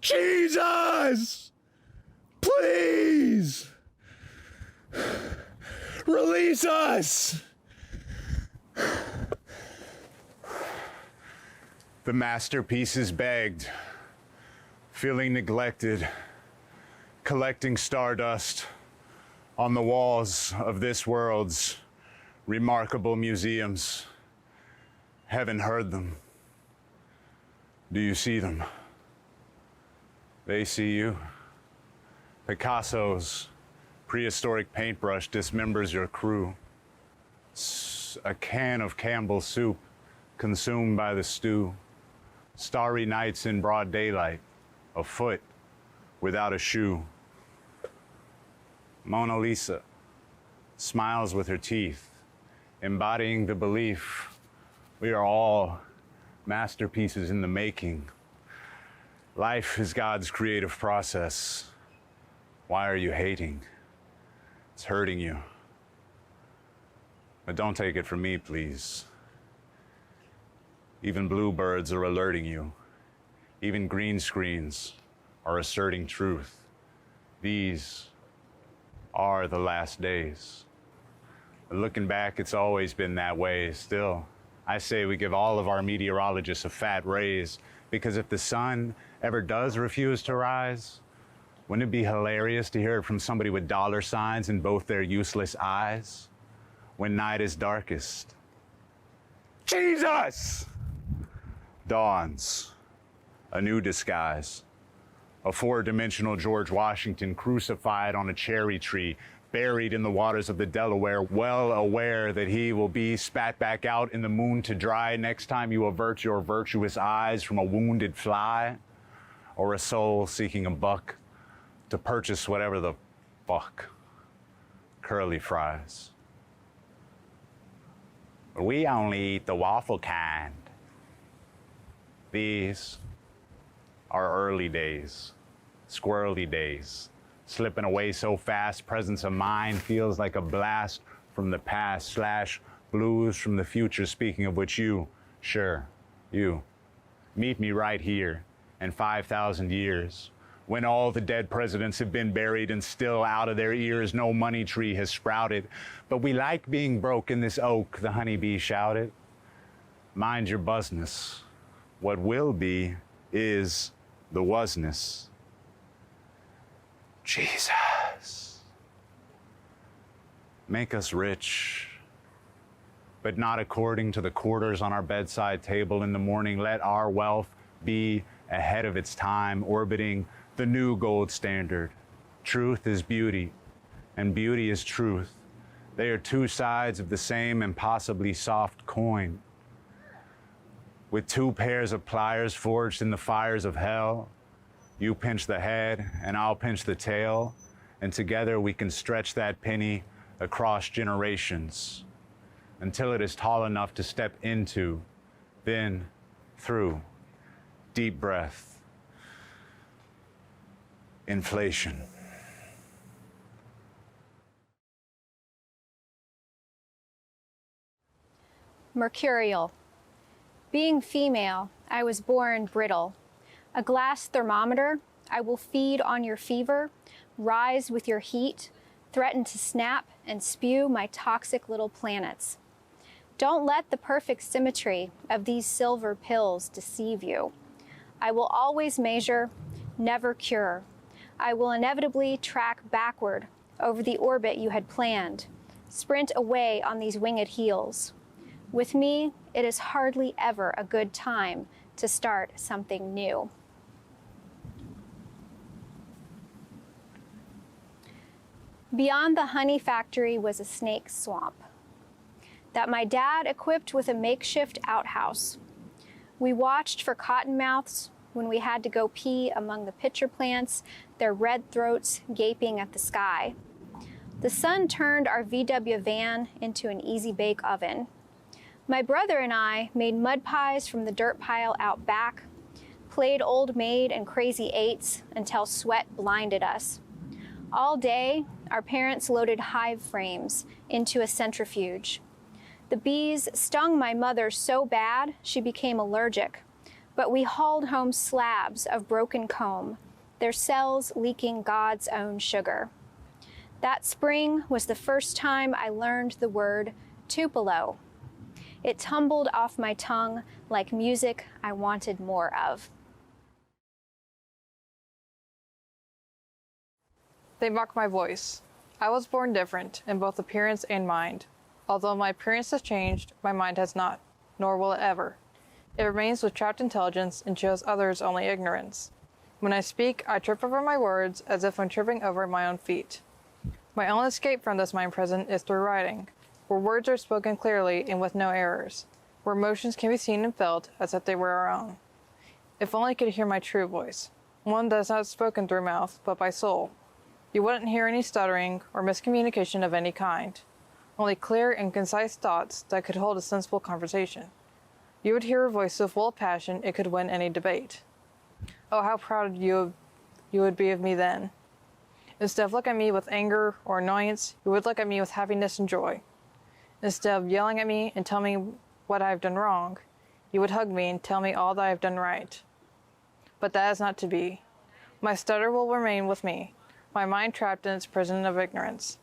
Jesus! Please! Release us! The masterpieces begged, feeling neglected, collecting stardust on the walls of this world's remarkable museums. Heaven heard them. Do you see them? They see you. Picasso's prehistoric paintbrush dismembers your crew. A can of Campbell's soup consumed by the stew. Starry nights in broad daylight, a foot without a shoe. Mona Lisa smiles with her teeth, embodying the belief we are all masterpieces in the making. Life is God's creative process. Why are you hating? It's hurting you. But don't take it from me, please. Even bluebirds are alerting you. Even green screens are asserting truth. These are the last days. But looking back, it's always been that way. Still, I say we give all of our meteorologists a fat raise, because if the sun ever does refuse to rise, wouldn't it be hilarious to hear it from somebody with dollar signs in both their useless eyes? When night is darkest, Jesus! Dawns a new disguise. A four-dimensional George Washington crucified on a cherry tree, buried in the waters of the Delaware, well aware that he will be spat back out in the moon to dry next time you avert your virtuous eyes from a wounded fly, or a soul seeking a buck to purchase whatever the fuck. Curly fries. We only eat the waffle kind. These are early days, squirrely days, slipping away so fast, presence of mind feels like a blast from the past / blues from the future, speaking of which you, sure, you, meet me right here in 5,000 years, when all the dead presidents have been buried and still out of their ears no money tree has sprouted. But we like being broke in this oak, the honeybee shouted. Mind your business. What will be is the wasness. Jesus. Make us rich, but not according to the quarters on our bedside table in the morning. Let our wealth be ahead of its time, orbiting the new gold standard. Truth is beauty, and beauty is truth. They are two sides of the same impossibly soft coin. With two pairs of pliers forged in the fires of hell, you pinch the head and I'll pinch the tail, and together we can stretch that penny across generations until it is tall enough to step into, then through. Deep breath. Inflation. Mercurial. Being female, I was born brittle. A glass thermometer, I will feed on your fever, rise with your heat, threaten to snap and spew my toxic little planets. Don't let the perfect symmetry of these silver pills deceive you. I will always measure, never cure. I will inevitably track backward over the orbit you had planned, sprint away on these winged heels. With me, it is hardly ever a good time to start something new. Beyond the honey factory was a snake swamp that my dad equipped with a makeshift outhouse. We watched for cottonmouths when we had to go pee among the pitcher plants, their red throats gaping at the sky. The sun turned our VW van into an easy bake oven. My brother and I made mud pies from the dirt pile out back, played old maid and crazy eights until sweat blinded us. All day, our parents loaded hive frames into a centrifuge. The bees stung my mother so bad she became allergic. but we hauled home slabs of broken comb, their cells leaking God's own sugar. That spring was the first time I learned the word Tupelo. It tumbled off my tongue like music I wanted more of. They mock my voice. I was born different in both appearance and mind. Although my appearance has changed, my mind has not, nor will it ever. It remains with trapped intelligence and shows others only ignorance. When I speak, I trip over my words as if I'm tripping over my own feet. My only escape from this mind prison is through writing, where words are spoken clearly and with no errors, where emotions can be seen and felt as if they were our own. If only you could hear my true voice, one that is not spoken through mouth, but by soul. You wouldn't hear any stuttering or miscommunication of any kind, only clear and concise thoughts that could hold a sensible conversation. You would hear a voice so full of passion it could win any debate. Oh, how proud you would be of me then. Instead of looking at me with anger or annoyance, you would look at me with happiness and joy. Instead of yelling at me and telling me what I have done wrong, you would hug me and tell me all that I have done right. But that is not to be. My stutter will remain with me, my mind trapped in its prison of ignorance.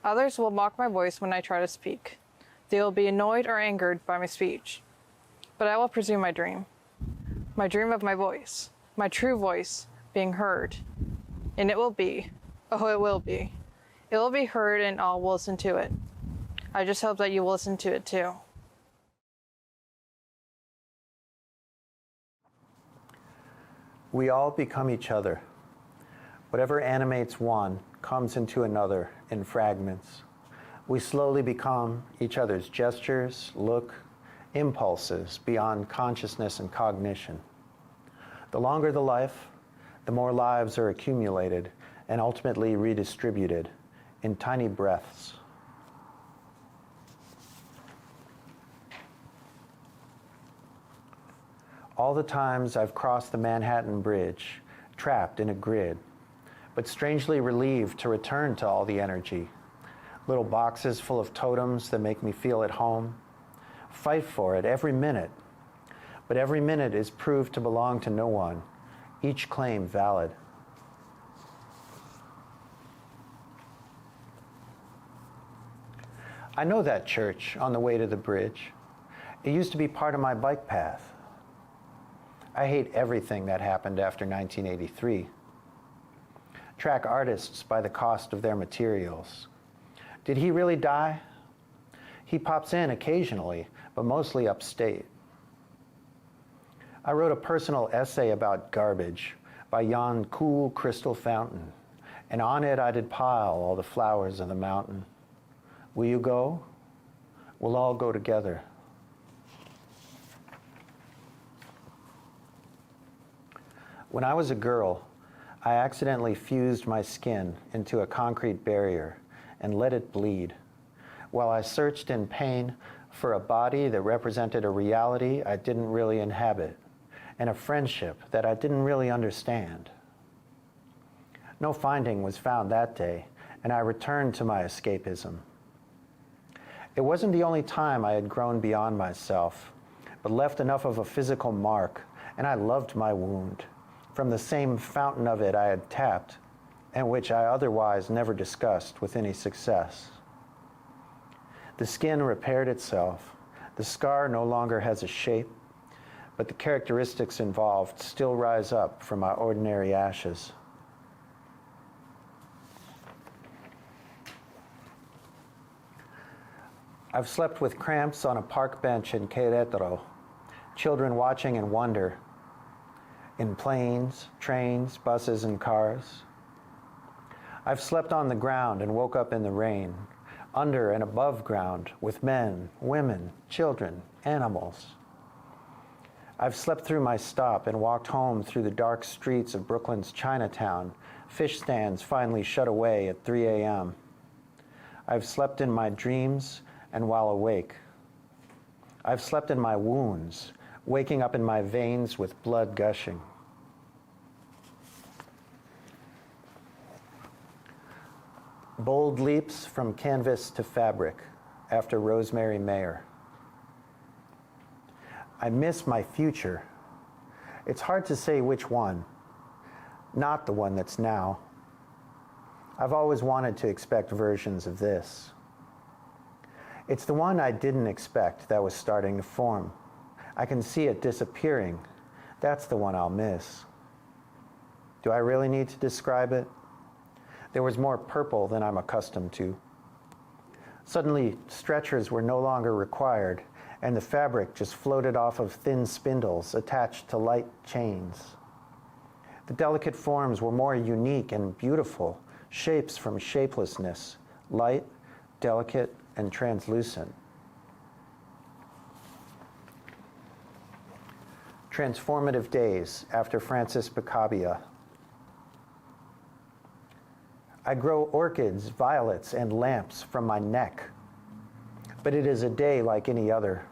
Others will mock my voice when I try to speak. They will be annoyed or angered by my speech. But I will pursue my dream of my voice, my true voice, being heard. And it will be, oh, it will be. It will be heard and all will listen to it. I just hope that you will listen to it too. We all become each other. Whatever animates one comes into another in fragments. We slowly become each other's gestures, look, impulses beyond consciousness and cognition. The longer the life, the more lives are accumulated and ultimately redistributed in tiny breaths. All the times I've crossed the Manhattan Bridge, trapped in a grid, but strangely relieved to return to all the energy. Little boxes full of totems that make me feel at home. Fight for it every minute. But every minute is proved to belong to no one, each claim valid. I know that church on the way to the bridge. It used to be part of my bike path. I hate everything that happened after 1983. Track artists by the cost of their materials. Did he really die? He pops in occasionally, but mostly upstate. I wrote a personal essay about garbage by yon cool crystal fountain, and on it I did pile all the flowers of the mountain. Will you go? We'll all go together. When I was a girl, I accidentally fused my skin into a concrete barrier and let it bleed, while I searched in pain for a body that represented a reality I didn't really inhabit, and a friendship that I didn't really understand. No finding was found that day, and I returned to my escapism. It wasn't the only time I had grown beyond myself, but left enough of a physical mark, and I loved my wound, from the same fountain of it I had tapped, and which I otherwise never discussed with any success. The skin repaired itself. The scar no longer has a shape, but the characteristics involved still rise up from my ordinary ashes. I've slept with cramps on a park bench in Querétaro, children watching in wonder, in planes, trains, buses, and cars. I've slept on the ground and woke up in the rain, under and above ground, with men, women, children, animals. I've slept through my stop and walked home through the dark streets of Brooklyn's Chinatown, fish stands finally shut away at 3 a.m. I've slept in my dreams and while awake. I've slept in my wounds, waking up in my veins with blood gushing. Bold leaps from canvas to fabric, after Rosemary Mayer. I miss my future, It's hard to say which one, not the one that's now. I've always wanted to expect versions of this. It's the one I didn't expect that was starting to form. I can see it disappearing. That's the one I'll miss. Do I really need to describe it? There was more purple than I'm accustomed to. Suddenly, stretchers were no longer required, and the fabric just floated off of thin spindles attached to light chains. The delicate forms were more unique and beautiful, shapes from shapelessness, light, delicate, and translucent. Transformative days after Francis Picabia. I grow orchids, violets, and lamps from my neck. But it is a day like any other.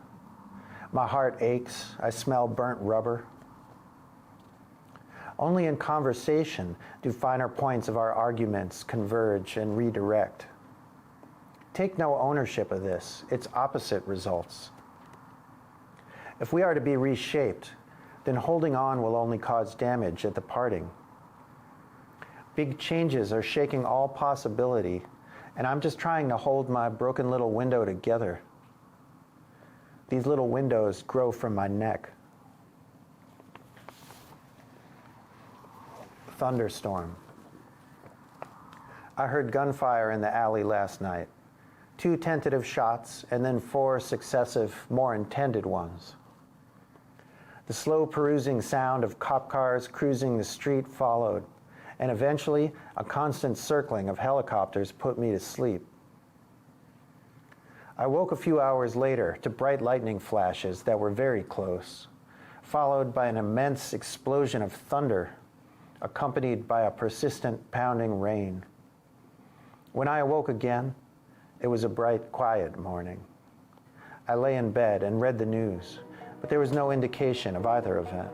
My heart aches. I smell burnt rubber. Only in conversation do finer points of our arguments converge and redirect. Take no ownership of this. Its opposite results. If we are to be reshaped, then holding on will only cause damage at the parting. Big changes are shaking all possibility, and I'm just trying to hold my broken little window together. These little windows grow from my neck. Thunderstorm. I heard gunfire in the alley last night. 2 tentative shots, and then 4 successive, more intended ones. The slow perusing sound of cop cars cruising the street followed, and eventually a constant circling of helicopters put me to sleep. I woke a few hours later to bright lightning flashes that were very close, followed by an immense explosion of thunder, accompanied by a persistent pounding rain. When I awoke again, it was a bright, quiet morning. I lay in bed and read the news, but there was no indication of either event.